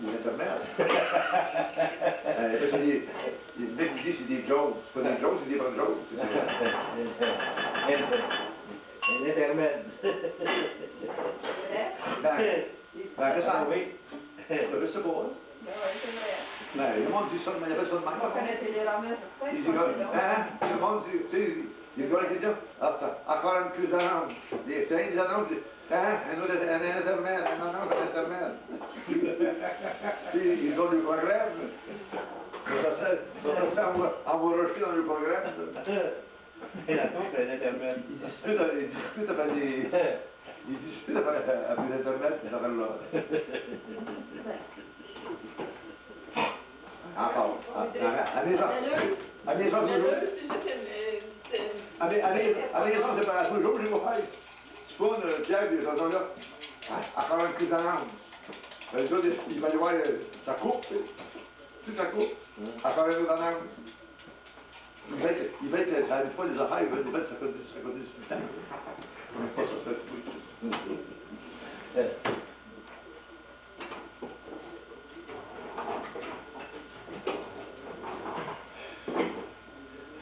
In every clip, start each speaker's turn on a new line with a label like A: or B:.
A: les intermèdes. Les mecs qui disent c'est des Jones. C'est pas des Jones, c'est des bonnes Jones.
B: Un intermède.
A: Ben, récemment, oui. Je sais pas.
C: Ben oui, c'est vrai.
A: Ben, le monde dit ça, mais il appelle ça de même.
C: On connaît Télérama, je crois.
A: Il dit, le monde dit, tu sais, il doit la question, encore une crise d'annonce. C'est un des annonces, un autre, un intermède, un annonce, un intermède. Ils ont le programme. Ça, on va rejeter dans le programme.
B: Et la coupe, un intermède.
A: Ils disputent avec les... Ils disputent avec les intermèdes, ces affaires-là. Encore. À mes gens. À mes gens, toujours.
C: C'est juste une...
A: À mes gens, c'est pas la seule jour que je vais faire. Tu poses, Pierre, puis ils sont là. Encore une crise d'annonce. Les autres, il va y avoir... Ça coupe, tu sais. Si ça coupe, encore une autre annonce. Il va être, ça n'habite pas les affaires, il va être, ça continue tout le temps. On n'est pas sur cette bouche.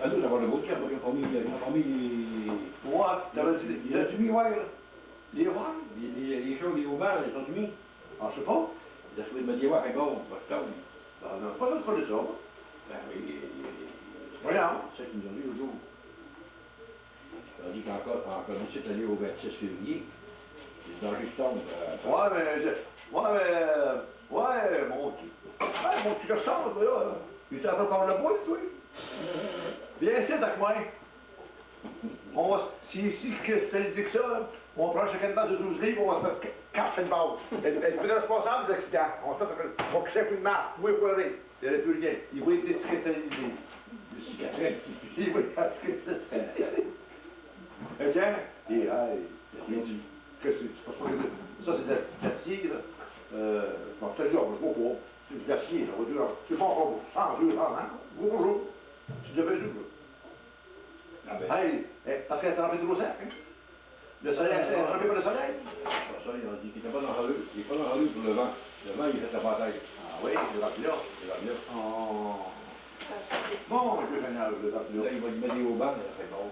B: Ah nous, d'avoir le beau cœur, il a pas mis les...
A: Moi, t'avais dit...
B: Il a-tu mis, ouais, là?
A: Les rois?
B: Les choses, les ouverts, ils sont mis.
A: Ah, je sais pas.
B: Il a trouvé de me dire, ouais, bon, octobre.
A: Ben, non, pas d'autre chose de ça.
B: Ben oui,
A: Voyons.
B: c'est ça qu'ils nous ont dit l'autre jour. On dit qu'encore, d'ici l'année au 26 février, les dangers tombent.
A: Ouais, mon petit garçon, là, il était un peu comme la boîte, toi. Viens ici avec moi. On va, si ça dit que ça, on prend chacun de base de 12 livres, on va se mettre 4 chaque base. Elle est plus responsable des accidents. On va coucher un coup de marque, oui, pour aller. Il n'y aurait plus rien. Il va être décicatrisé. Il va être décicatrisé. Et tiens, il dit, qu'est-ce que c'est? Ça, c'est de l'acier, là. Bon, peut-être là, je vois pas. C'est de l'acier, là. On va dire, c'est pas encore 100, 200 ans. Bonjour. C'est de l'acier, là.
B: Ah ben.
A: Hey, parce qu'elle est trempée de l'eau sec, hein? Le soleil, elle est trempée par le soleil?
B: Ça, il a dit qu'il n'était pas dans la rue. Il n'est pas dans la rue pour le vent. Le vent, il fait la bataille.
A: Ah oui, le vapillon.
B: Il va bien.
A: Oh. Bon, Dieu Seigneur, le vapillon.
B: Là, il va lui mettre au banc, il a fait bon.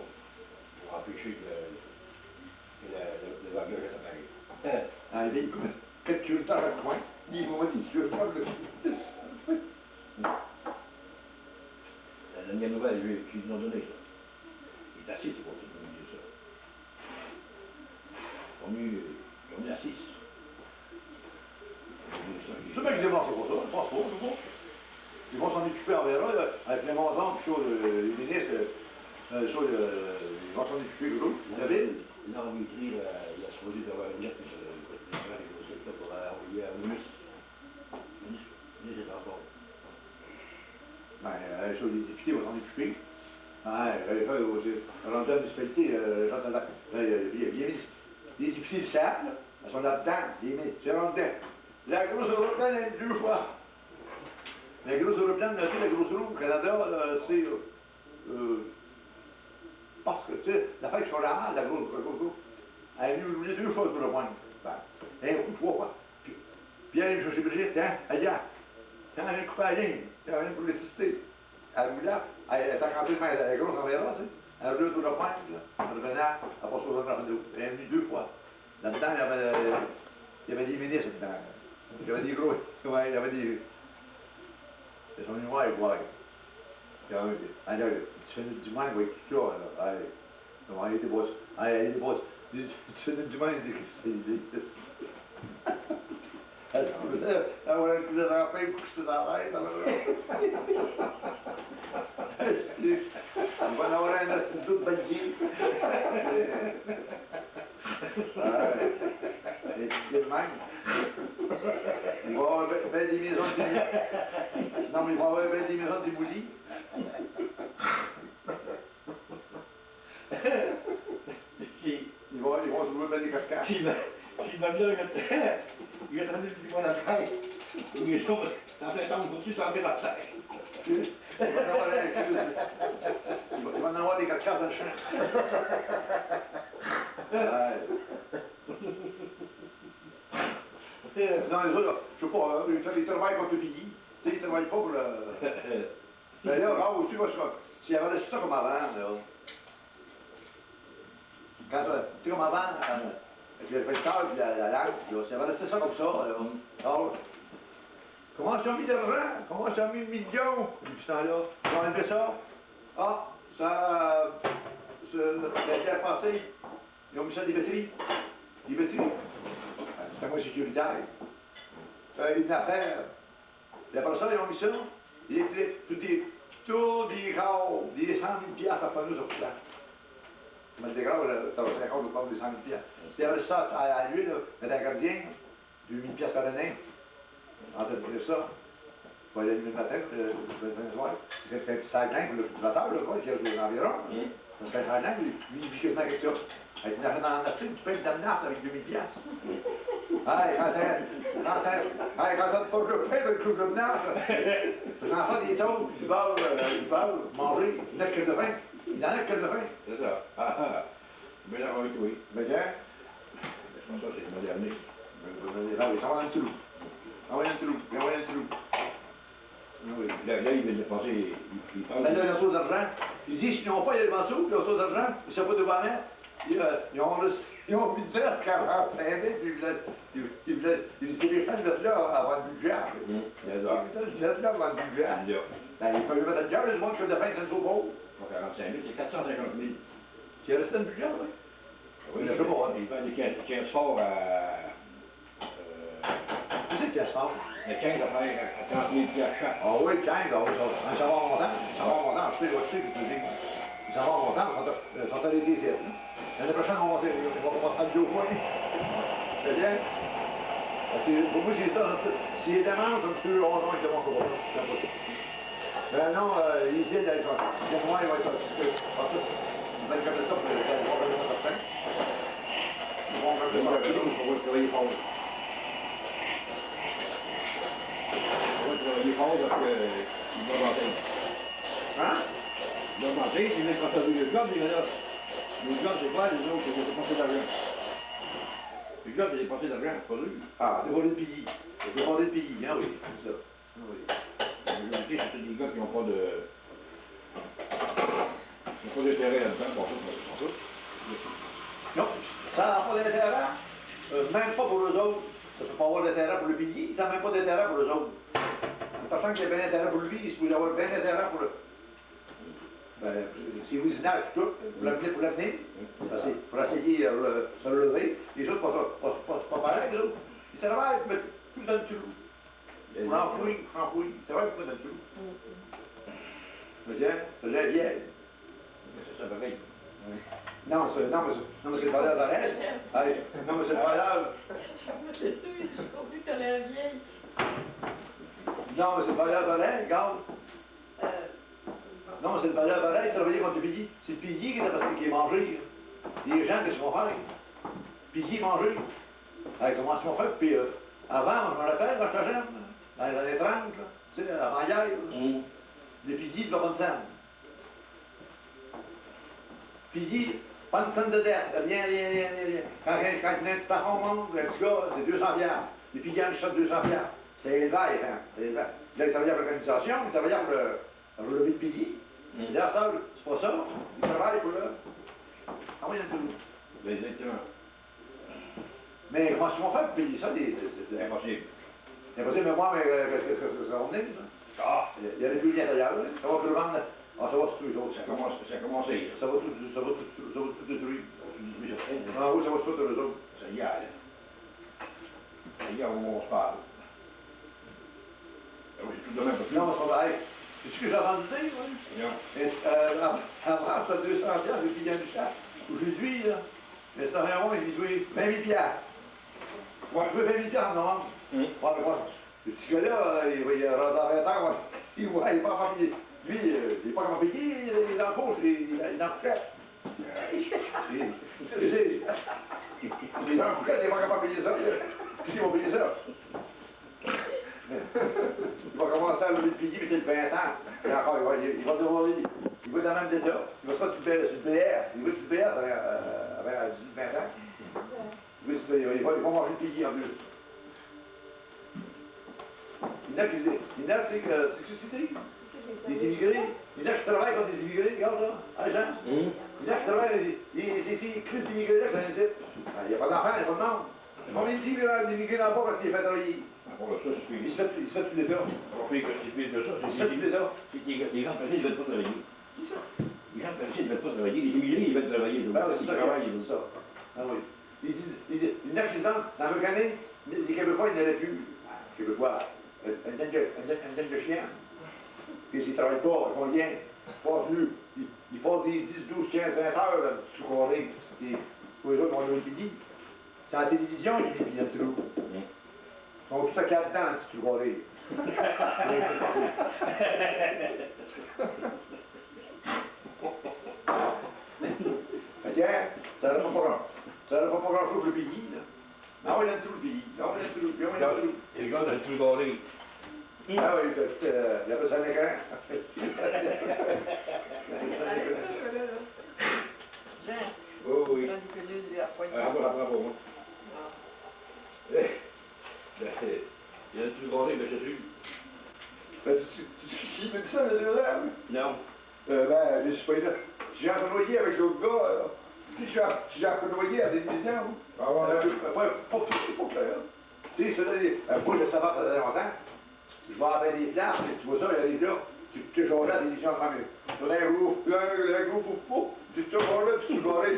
B: Pour empêcher que le vagueur s'apparaisse.
A: Ah, il dit, quand tu le temps à coin, il m'a dit, tu veux pas le...
B: La dernière nouvelle qu'ils nous ont donnée, ça. Il est assis, c'est pour qu'ils nous disent ça. Ils ont mis assis.
A: Ce mec, il démarche pour ça, je pense pas, je pense. Ils vont s'en occuper en verra, là, avec les montants, puis les ministres, ils vont s'en occuper, eux autres, la ville.
B: Il a envie d'écrire, il a choisi d'avoir une lettre pour envoyer à ministre. Ministre des Transports.
A: Ben, les députés vont s'en occuper. Rendu à la municipalité, les députés le savent, là. Ils sont là-dedans, c'est là-dedans. La grosse européenne, elle est 2 fois. La grosse européenne, tu sais, la grosse roue au Canada, c'est... parce que, tu sais, l'affaire qui change la mal, la grosse roue, elle est venue 2 fois pour le point. Ben, un coup, 3 fois. Puis elle est venue chercher Brigitte, tiens, ailleurs. Tiens, elle vient couper la ligne. Tiens, elle vient pour l'électricité. Elle voulait là, elle est 50 mètres, elle est grosse en verra, tu sais. Elle voulait autour de la pointe, là. Elle revenait, elle passait aux autres de elle est venue 2 fois. Là-dedans, il y avait des ministres dedans. Il y avait des gros, ouais, il y avait des... Ils sont venus voir, il y avait des fenêtres du monde, oui, tout ça, là. Comment il était boss. Il était boss. Des fenêtres du monde étaient cristallisées. Elle voulait qu'ils aient la paix pour que ça s'arrête. On va en avoir un assez doute banquier. C'est de même. Il va y avoir ben des maisons de... Non, mais il va y avoir ben des maisons démolies. Ils vont trouver ben des carcasses.
B: Il va bien, il est en train de se la taille. Il est sur dans 7 ans, il faut enlever la taille.
A: Il va en avoir des carcasses dans le champ. Non, les autres, je sais pas, ils travaillent contre le pays. Tu sais, ils travaillent pas pour le. Mais là, là au-dessus, moi, s'il y avait laissé ça comme avant, là. Quand tu sais, comme avant, avec le vecteur et la langue, là, s'il y avait laissé ça comme ça, là. Alors, comment je t'ai mis d'argent? Comment je t'ai mis 1 million? Depuis ce temps-là, ils ont enlevé ça. Ah, ça. Ça a été passé. Ils ont mis ça des batteries. Des batteries. C'était moi sécuritaire. Une affaire. Et après ça, ils ont mis ça. Tous des corps, des 100 000 piastres à faire nous sur place. Mais des corps, tu as 50 ou pas des 100 000 piastres. Si elle avait ça à lui, mettre un gardien, 2 000 piastres par année. En train de dire ça. Tu vas y aller le matin, le soir. C'est un petit sac-lingue pour le cultivateur, là, qui a joué environ. C'est un sac-lingue, lui, il vit quasiment avec ça. Avec une arène dans l'article, tu payes une dame-nasse avec 2 000 piastres. Hey, quand t'as pas de pain avec le club de menace, c'est l'enfant des taules, puis du beurre, manger, il n'a que de vin. Il n'en a que de vin.
B: C'est ça. Ah ah. Mais là, oui.
A: Mais bien,
B: Je pense que c'est modernisme.
A: il s'en va dans le trou. Ah oui, dans le trou. Il envoie dans le trou.
B: Oui. Là, il vient de passer. Il parle.
A: Là, il y a un taux d'argent. Ils disent qu'ils n'ont pas, il y a le manceau, puis il y a un taux d'argent. Ils ne savent pas de quoi mettre. Ils ont mis 10 à 45 000, puis ils se dépêchaient de mettre là avant le budget.
B: C'est ça.
A: Ils mettent là avant le budget.
B: Là.
A: Ben, ils peuvent mettre le cœur, les gens qui ont de fin, ils sont pauvres.
B: Pour 45 000, c'est 450 000.
A: Qui est resté dans le budget, oui.
B: Oui,
A: je sais pas.
B: Il vend des 15 forts à.
A: Qui c'est qui a ce fort?
B: Le 15 à faire à 30 000 piastres chaque.
A: Ah oui, 15, ah oui, ça va en montant. Ça va en montant, je sais que tu dis. Ça va en montant, ils sont allés des îles. L'année prochaine, on va commencer à le 2 points. C'est bien. Pour moi, c'est ça. S'il est dimanche, je me suis 11 ans avec le bon courant. Ben non, les îles, elles sont. Moi, il va être ça. Ils vont être comme ça pour le faire. Ils vont faire ça. Ils vont faire ça.
B: On va travailler fort. On va travailler fort parce qu'il va augmenter.
A: Hein?
B: Il va augmenter, il vient de passer le job, il va là. Le job, c'est quoi? Les autres, c'est dépenser d'argent. Le job, c'est dépenser d'argent, c'est pas dur.
A: Ah, dévoiler le pays. Dévoiler le pays, hein, oui. C'est ça. Oui.
B: La majorité, c'est tous des gars qui n'ont pas de. Qui n'ont pas d'intérêt là-dedans, pour ça.
A: Non, ça n'a pas d'intérêt. Même pas pour eux autres. Ça ne peut pas avoir d'intérêt pour le pays, ça n'a même pas d'intérêt pour eux autres. Une personne qui a bien d'intérêt pour lui, il faut avoir bien d'intérêt pour le. Ben, c'est original tout, pour l'avenir, pour essayer de se lever. Les autres, pas pareil, les autres. Ils travaillent, mais tout dans le trou. On enfouit, ils travaillent tout dans le trou. C'est la vieille.
B: C'est ça, pareil.
A: Non, mais c'est le valeur pareil. Non, mais c'est le valeur.
C: Je suis j'ai compris que t'allais la vieille.
A: Non, mais c'est le valeur pareil, regarde. Non, c'est le valeur pareil, travailler contre le pays. C'est le pays qui est mangé. Les gens, qu'est-ce qu'ils vont faire? Piller, manger. Comment est-ce qu'ils vont faire? Puis avant, je me rappelle, quand j'étais jeune, dans les années 30, là, tu sais, avant hier, les pillés de la bonne scène. Pillés, pas une scène de dette, rien. Quand il y a un petit enfant au monde, un petit gars, c'est 200 piastres. Les pillés en achètent 200 piastres. C'est élevant, hein. C'est élevant. Là, il travaillait pour l'organisation, il travaillait pour le lever de pillés. Là, c'est pas ça. Il travaille pour le. Ah oui, il y a tout.
B: Exactement.
A: Mais comment est-ce qu'ils vont faire pour payer ça?
B: C'est impossible.
A: C'est impossible, mais moi, qu'est-ce que ça va venir, ça? Ah, il n'y a plus rien d'ailleurs, là. Ça va que le vendre. Ah, ça va se tuer,
B: Ça a commencé.
A: ça va tout détruire. Ah oui, ça va se tuer, eux autres.
B: Ça y est, là. Ça y est, au moment où on se parle. Ah oui, c'est tout de même.
A: Non, mais c'est pas pareil. C'est ce que j'ai entendu dire, moi.
B: Non.
A: Avant, c'était 200 piastres, le client du chat. Aujourd'hui, là, le restaurant, il doit 20 000 piastres. Ouais, je veux 20 000 piastres, non? Ouais, mais quoi? Le petit gars-là, il est rendu à 20 ans, il n'est pas capable de payer. Lui, il n'est pas capable de payer, il embauche, il encouchette. Les encouchettes, il n'est pas capable de payer ça. Qu'est-ce qu'ils vont payer ça? Il va commencer à lever le pays, mais c'est 20 ans. Et encore, il va devoir aller. Il va être dans le même état. Il va se faire sur le BR. Il va sur le BR avec 18-20 ans. Il va manger le pays en plus. Il y en a qui disent, il y en a, tu sais, que c'est des immigrés. Il y en a qui travaillent comme des immigrés, regarde là, hein, Jean? Il y en a qui travaillent, c'est ces crises d'immigrés là, ça incite. Il n'y a pas d'enfants, il n'y a pas de monde. Combien d'immigrés dans le bas parce qu'il fait travailler?
B: Pour ça, c'est
A: Il se fait sous l'État.
B: Alors, puis, c'est pire que ça.
A: Il se fait sous l'État.
B: Les grands parents, ils ne veulent pas travailler. Les grands parents, ils ne veulent pas travailler. Les immigrés, ils veulent travailler.
A: Ah, c'est
B: Ils
A: ça,
B: travaillent.
A: c'est ça. Ah oui. Il y en a qui se vendent, dans le Canet, les Québécois, ils n'allaient plus. Québécois, un dingue de chien. Puis s'ils ne travaillent pas, ils font rien. Ils passent nus. Ils passent des 10, 12, 15, 20 heures là, sous corée. Pour les autres, on a le pays. C'est à la télévision, les pays, le trou. Ils sont tous à quatre dedans, le petit trou corée. Ça n'aurait pas grand-chose pour le pays, là. Non, il aime tout le pays. Non, il aime tout le pays.
B: Et le gars dans le trou doré.
A: Ah oui, il appelle ça un écran.
C: Arrête ça, là. Jean,
B: Oh oui.
C: prends des pilules lui, à poignée.
B: Après, pour moi. Il y a un trou doré, mais c'est sûr.
A: Tu sais qui me dit ça, le deuxième?
B: Non.
A: Ben, je suis pas ça. J'ai ennoyé avec l'autre gars, j'ai ennoyé à la télévision.
B: Ah ouais.
A: Pas clair. Tu sais, ça faisait moi, je savais ça faisait longtemps. Je vais à des places, tu vois ça, il y a des plats. Tu te joues là, des gens de même. Tu as un gros pouf, tu te joues là, puis tu joues là,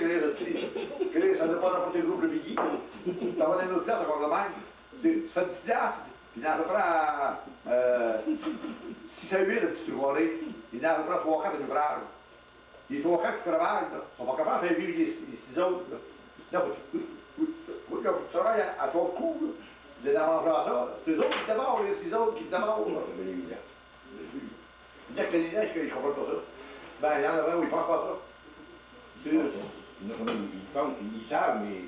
A: que ça ne doit pas n'importe quel groupe le biggie. Tu vas dans une autre place, encore le même. Tu fais 10 places, puis il y en a à peu près 6 à 8 de petites soirées. Il y en a à peu près 3-4 de l'ouvrage. Les 3-4 qui travaillent, là, sont pas capables de faire vivre les 6 autres. Là, faut que tu travailles à ton coup, là. Vous êtes avant ça. C'est eux autres qui démarrent, les 6 autres qui démarrent. Il y a que les neiges qui ne comprennent pas ça. Ben, il y en a 20 où ils ne pensent pas ça. C'est eux.
B: Ils pensent, ils savent, mais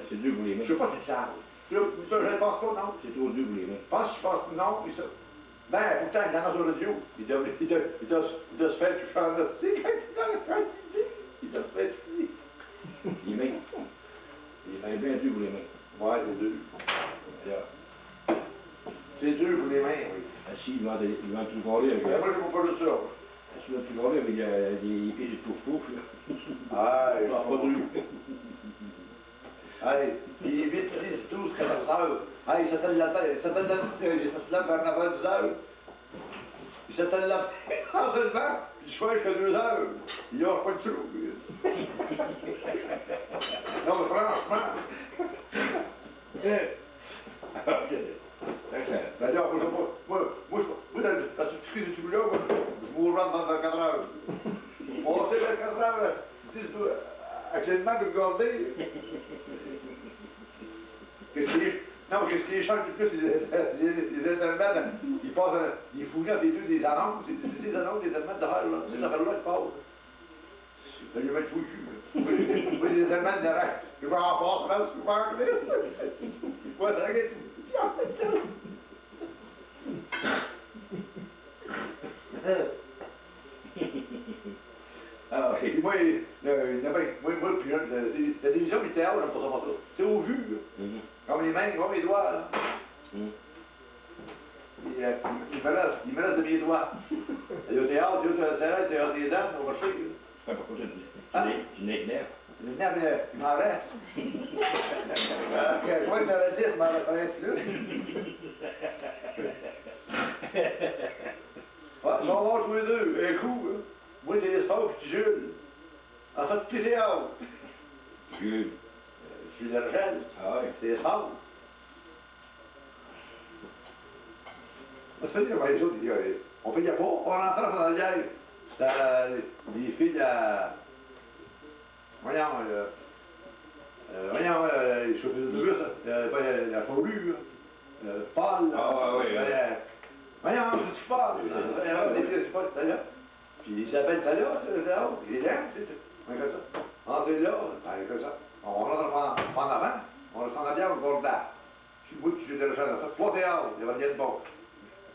B: c'est dur pour les mains.
A: Je ne sais pas s'ils savent. Je ne pense pas, non.
B: C'est trop dur pour les mains.
A: Je pense qu'ils pensent, non, ils savent. Ben, pourtant, il y en a sur le radio. Il doit se faire toucher en aussi. Il doit se faire toucher.
B: Les mains. Les mains bien dur pour les mains.
A: Ouais, les deux. C'est dur pour les mains, oui.
B: Assis, ils vont tout voler avec.
A: Mais moi, je ne vois pas de ça.
B: Assis, ils vont tout voler avec des pieds de pouf-pouf, là.
A: Ah,
B: Ça pas dur.
A: Hey, il est 8, 10, 12, 14 heures. Hey, il s'attelle la tête. Il s'attelle la tête. Il se lève vers 9 h, 10 heures. Il s'attelle la tête en se levant. Puis je fais jusqu'à 2 heures. Il n'y aura pas de trou. Non, mais franchement. D'ailleurs, moi, dans ce petit cri de trou-là, je mourrai dans 24 heures. On va faire 24 heures, 10, 12, actuellement, de regarder. Qu'est-ce qui est cher le plus, les Allemands, ils passent, ils fouillent entre les deux des annonces, c'est des annonces, des Allemands, des affaires là, ces affaires-là qui passent. Là, ils mettent fou le cul. Moi, les Allemands, ils arrêtent. Je vais en passer, je vais en anglais. Je vais draguer tout.
B: Ah,
A: Et moi, puis la télévision, le théâtre, j'aime pas ça, pas ça. C'est au vu, là. Comme les mains, comme les doigts, là. Il me reste de mes doigts. Il y a le théâtre, il y a le théâtre des dents, au marché.
B: c'est pas pour ça, tu n'es que nerf.
A: Le nerf, il m'en reste. Moi, il me restait, il m'en resterait plus. Ils sont morts tous les deux, un coup. Hein. Moi, t'es l'espoir, puis tu Jules. En fait, tous les théâtres.
B: Jules.
A: Jules Lergel.
B: Ah oui.
A: C'est l'espoir. Ça fait dire, les autres, on payait pas, on rentrait dans la guerre. C'était les filles à. Voyons, les chauffeurs d'autobus, la Paulu, Paul.
B: Ah oui, oui.
A: Voyons, je dis pas, des filles, c'est pas Talia. Puis Isabelle Talia, tu sais, là-haut, il est là, tu sais, comme ça. Entrez là, comme ça. On rentre en avant, on reste en arrière, on bordard. Tu bois, tu jettes le champ, ça. 3 théâtres, il y avait rien de bon.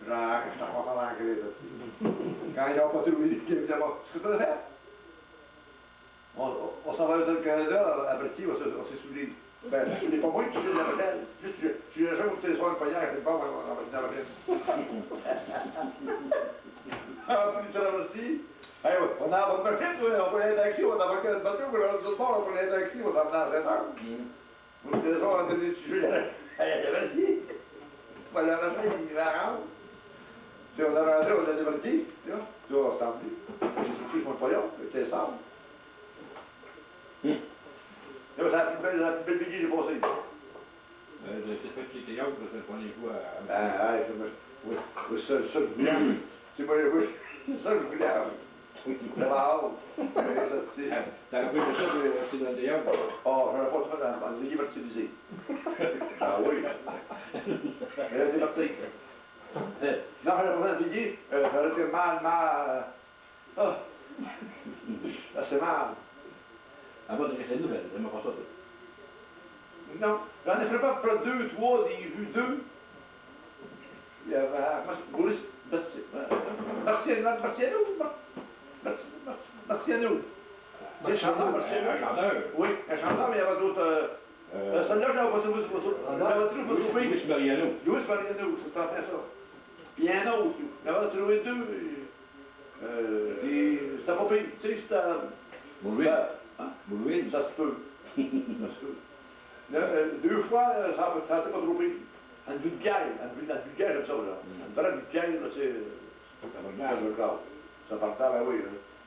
A: Genre, je t'en content d'anglais, aussi. Quand ils ont passé le week-end, évidemment, c'est ce que ça a fait? On s'en va au Canada, après qui on s'est soudés. Ben, ce n'est pas moi qui suis la modèle. Juste, je suis le jour où tu es soir de poignard, c'est pas moi dans la ville. Ah, plus tard aussi. Hey, on a un bon marché, on prenait un taxi, on a marqué notre bateau, on a tout le monde, on prenait un taxi, on s'en venait à 7 heures. Vous le soir, on a donné du sujet, il y avait dit. Tu vas aller à la fin, il va rendre. On a rentré, on l'a déverti, tu vois. Tu vois, on s'est emmené. J'ai touché sur mon poignon, il était stable. C'est la plus belle vie que j'ai passée.
B: C'est fait que c'était Yao, parce que prenez vous à.
A: Oui, ça, je voulais. C'est moi, ça, je voulais. J'avais hâte.
B: T'as rappelé de ça, c'est dans le Yao?
A: Oh, j'en ai pas tout dans le ligue martyrisé. Ah oui. Elle a été partie. Non, j'en ai pas dans le ligue, j'aurais été mal. Ah, assez mal.
B: Ah bon, c'est une nouvelle, j'aime pas ça.
A: Non, j'en ai fait pas près 2, 3, des vues 2. Il y avait Maurice Marciano. C'est le chanteur Marciano.
B: Un chanteur?
A: Oui, un chanteur, mais il y avait d'autres. Celle-là, j'avais pas trouvé.
B: Louis Mariano.
A: Louis Mariano, c'est en fait ça. Puis il y a un autre, j'avais trouvé 2. Puis c'était pas pire, tu sais, c'était.
B: Bouleville.
A: Hein?
B: Bouleville.
A: Ça se peut. Ça se peut. 2 fois, ça n'a pas trop pris. Un but de guerre, j'aime ça, là. Un vrai but de guerre, là, tu sais. Ça partait, ben oui.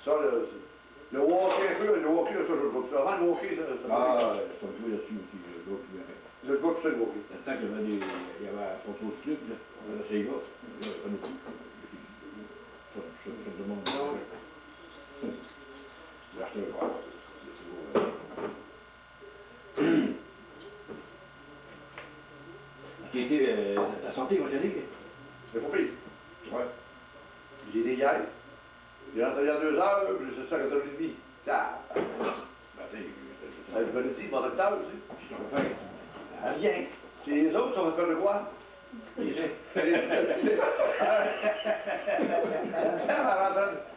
A: Ça, le walkie, ça, je le vois plus. Avant le walkie, ça.
B: Ah, c'est un peu là-dessus aussi, l'autre.
A: Je le vois plus, ça, le walkie.
B: Dans le temps qu'il y avait il y avait son autre club, là, c'est les gars. Il y avait pas nous plus. Ça demande. J'ai acheté un verre. Qui était ta santé, on dirait?
A: C'est pas pire.
B: Ouais.
A: J'ai été hier. J'ai rentré il y a 2 heures, j'ai sorti à 4h30. Ça me dit, mon docteur aussi.
B: Qu'est-ce qu'on va faire?
A: Rien. Et les autres, ça va faire de quoi? Il y a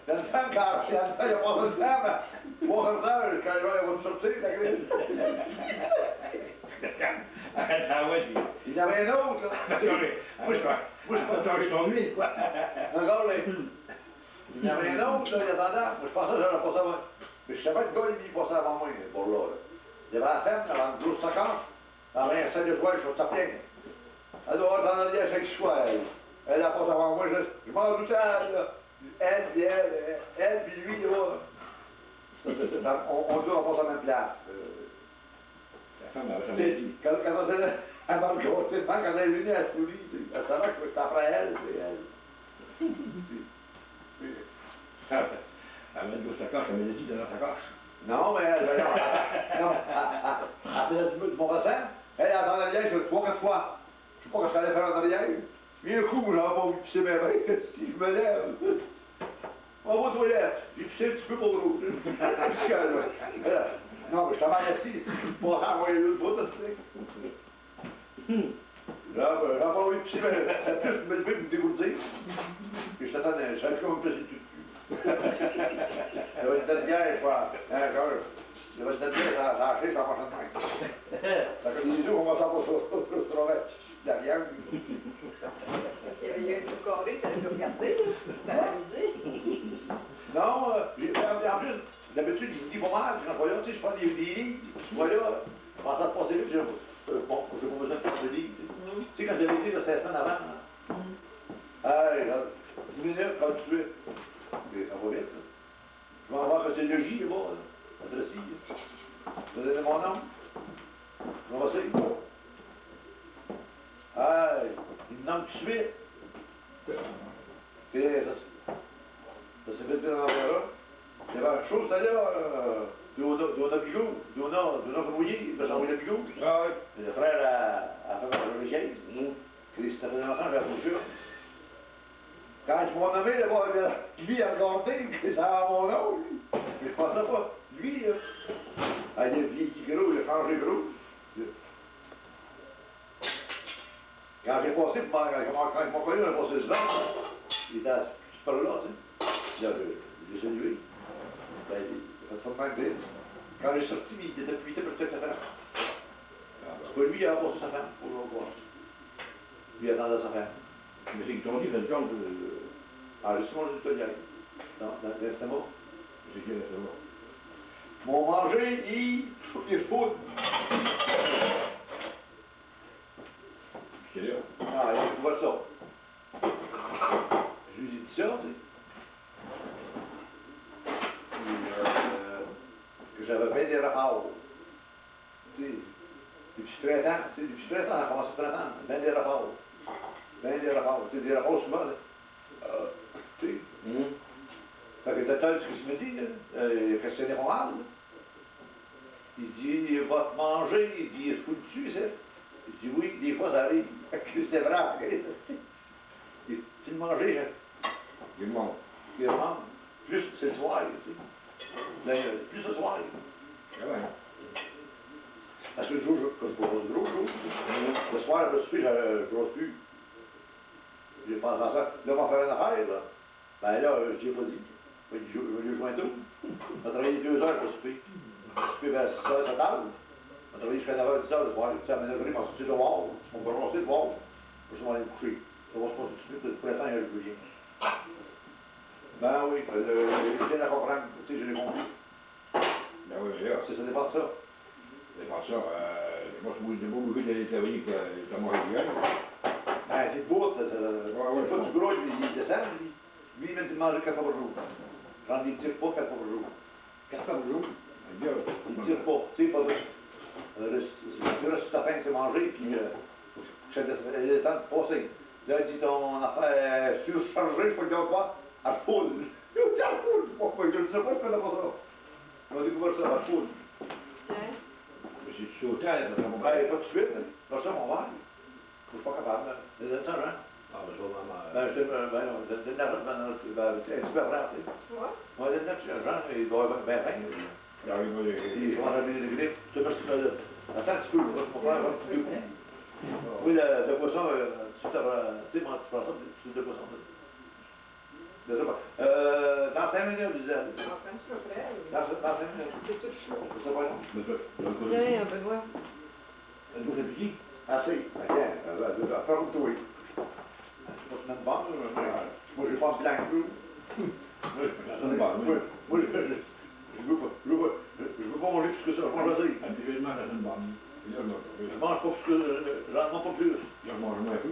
A: une femme, quand il y a pas une femme, 3 heures, quand elle va sortir, la grise.
B: Ah ouais,
A: Il y en avait un autre, là. Moi, je
B: son nuit, quoi.
A: Encore, là. Il y en avait un autre, là, il attendait. Moi, je pensais que j'allais passer avant. Mais je savais que le gars, lui, il passait avant moi, pour là. Il y avait la femme, elle avait une grosse sacoche. Elle avait un 5 étoiles, je suis plein. Elle doit avoir dans le lien à chaque choix. Elle a passé avant moi, je m'en doutais, là. Elle, puis lui, là. On doit passer à la même place.
B: La femme avait
A: Tu
B: jamais
A: sais,
B: dit.
A: quand elle m'a raconté, quand elle est venue à Toulouse, elle savait que j'étais après elle, c'est elle.
B: Elle avait une grosse sacoche, elle m'avait dit dans la sacoche.
A: Non, mais elle faisait du bon ressent. Elle est dans l'arrière, je 3-4 fois. Je sais pas ce qu'elle allait faire en arrière. Mais un coup, j'avais pas envie de pisser mes mains. Si je me lève, on va aux toilettes. J'ai pissé un petit peu pour l'eau. Non, mais je t'avais assis, si tu peux pas envoyer l'autre bout, tu sais. Là, j'avais pas envie de pisser, mais c'est plus me lever et me dégourdir. Puis je t'attendais, je savais plus comment me pisser dessus. J'avais une dernière, je crois, j'avais une dernière, ça a haché, ça marchait de même. Ça fait des jours qu'on va s'en passer sur derrière.
C: S'il y avait eu un truc carré, t'allais le regarder, là. T'allais t'amuser.
A: Non, en plus, d'habitude, je vous dis pas mal, je n'en tu sais, je prends des livres, je vois là, en train de passer vite, j'ai pas besoin de prendre de livres. Tu sais, quand j'avais été 16 semaines avant, hey, là, 10 minutes, comme tu veux, ça va vite. Je vais en voir que c'est logis, là-bas, ça se récit. Vous avez mon nom? Je vais essayer. Hey, il me nomme tout de suite. Et ça s'est fait bien dans là. Il y avait une chose, c'était là, Dona Bigot, Dona Grouillet, de Jean-Louis Bigot.
B: Ah ouais.
A: Le frère à la femme religieuse. Ça faisait longtemps que j'avais foutu. Quand ils m'ont nommé, lui, il a regardé, et ça a mon nom, lui. Mais je pensais pas. Lui, là, il est vieilli gros, il a changé gros. Quand j'ai passé, quand ils m'ont connu, on a passé le blanc, il était assis par là, tu sais. J'ai salué. Ben, il a fait ça de même, quand j'ai sorti, il était plus petit que ça fait. C'est pas lui qui a passé sa femme, pour le voir. Lui attendait sa femme.
B: Mais c'est que ton dit, fait le compte,
A: Alors, justement, je te dis, dans l'estomac.
B: c'est qu'il y a ça.
A: Mon manger, il faut.
B: C'est là.
A: Ah, il voit ça. Je lui ai dit ça, tu sais. Que j'avais bien des rapports. Tu sais, depuis printemps, tu sais, depuis printemps, on a commencé ce printemps, bien des rapports. Bien des rapports, tu sais, des rapports souvent, tu sais. Fait que le docteur, ce qu'il me dit, il a questionné mon mal. Il dit, votre manger, il dit, il est fou dessus, ça. Je dis, oui, des fois, ça arrive. C'est vrai, tu le manger, hein.
B: Il manque.
A: Il mange. Plus c'est le soir, tu sais. Là, plus le soir.
B: Ah ouais.
A: Parce que le jour, que je brosse gros, le soir, après le souper, je ne brosse plus. J'ai pensé à ça. Là, on va faire une affaire, là. Ben là, je n'y ai pas dit. Je vais lui joindre tout. On a travaillé 2 heures pour le souper. Le souper vers 6 heures, 7 heures. On a travaillé jusqu'à 9 h, 10 h le soir. Tu sais, à 9 h, on s'est dehors. On va brosser dehors. Pour ça, on va aller me coucher. Ça va se passer tout de suite. Pour l'instant, il n'y a plus rien. Ben oui, je viens de comprendre. Tu sais, je l'ai compris.
B: Ben oui, mais là,
A: Ça dépend de ça.
B: c'est pas ça. Moi, je suis beaucoup d'aller travailler pour ta Montréal.
A: Ben, c'est beau. Une fois que tu gros, il descend, lui. Lui, il m'a dit de manger 4 fois par jour. J'en ai tire pas 4 fois par jour.
B: 4 fois par jour.
A: Il ne tire pas. Tu sais, pas de. Tu restes sur ta faim, tu sais manger, puis faut que ça ait le temps de passer. Là, il dit ton affaire surchargée, je peux le dire quoi? À full. Je dis à full. Pourquoi? Je ne sais pas, je connais pas ça. On a découvert ça à full.
C: Tiens.
B: Mais c'est sur terre, ça va
A: Ben, pas tout de suite. Pas ça, mon verre. Je suis pas capable. Les donnes ça, hein?
B: Ah, mais ça va, maman.
A: Ben, je donne l'argent, un petit peu après, tu sais.
C: Ouais.
A: Moi, je donne l'argent, il doit avoir bien faim.
B: Ah oui, moi,
A: Il commence à lever des grippes. Tu sais pas si tu peux. Attends un petit peu, je vais te faire un petit peu. Oui, de poisson, tu sais, moi, tu prends ça, tu de poisson. Je sais pas. Dans 5 minutes, je disais.
C: Enfin, tu peux prêt.
A: Dans 5 minutes.
C: C'est tout chaud.
A: Je sais pas, non.
B: mais toi,
C: Tiens, Benoît.
B: elle nous fait petit.
A: Assez. Viens, ferme-toi. Je pense que même pas. Moi, j'ai pas de blanc bleu. Moi, je veux pas manger plus que ça. Je mange assez.
B: Habituellement, ça donne bon.
A: Je mange pas plus que. J'en mange pas plus.
B: Je mange moins peu.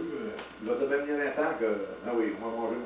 A: Il va te même dire un temps que. Ah oui, on va manger.